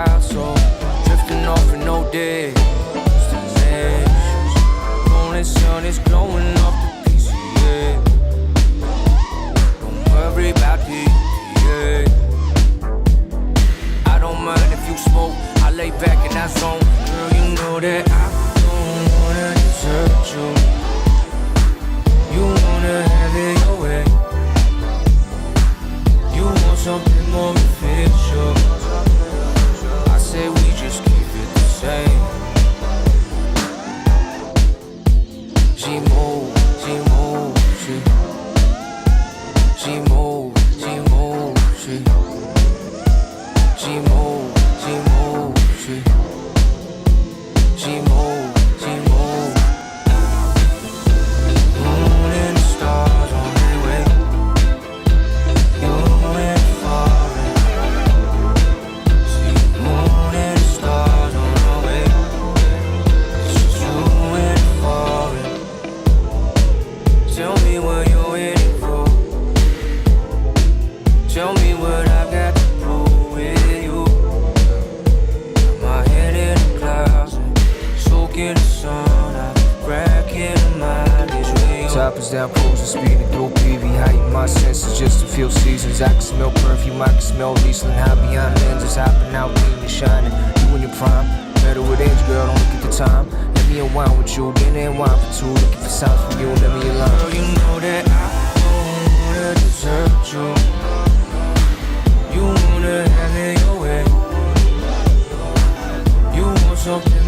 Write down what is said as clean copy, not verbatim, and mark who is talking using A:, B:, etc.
A: crowd, so drifting off in no destinations. Morning sun is glowing off the PCA. Don't worry about the I don't mind if you smoke, I lay back in that zone. Girl, you know that I don't wanna desert you. You wanna have it your way. You want something more official. I say we just keep it the same. She move, she move, she move, she move, she move, she move, she move, she move. Moon and the stars on their way. You went far. See, moon and the stars on our way. You went far. Tell me what you're waiting for. Tell me what I've got to prove with you. My head in the clouds and soaking the sun out, cracking the mileage. Top is down, cruising, speeding through PV, heighten my senses just to feel seasons. I can smell perfume, I can smell Riesling, high beyond lenses, hopping out, beaming, shining. You in your prime, better with age, girl, don't look at the time. Let me unwind with you, been in wine for two, looking for signs from you, let me align. Girl, you know that I don't wanna desert you. You wanna have it your way. You want something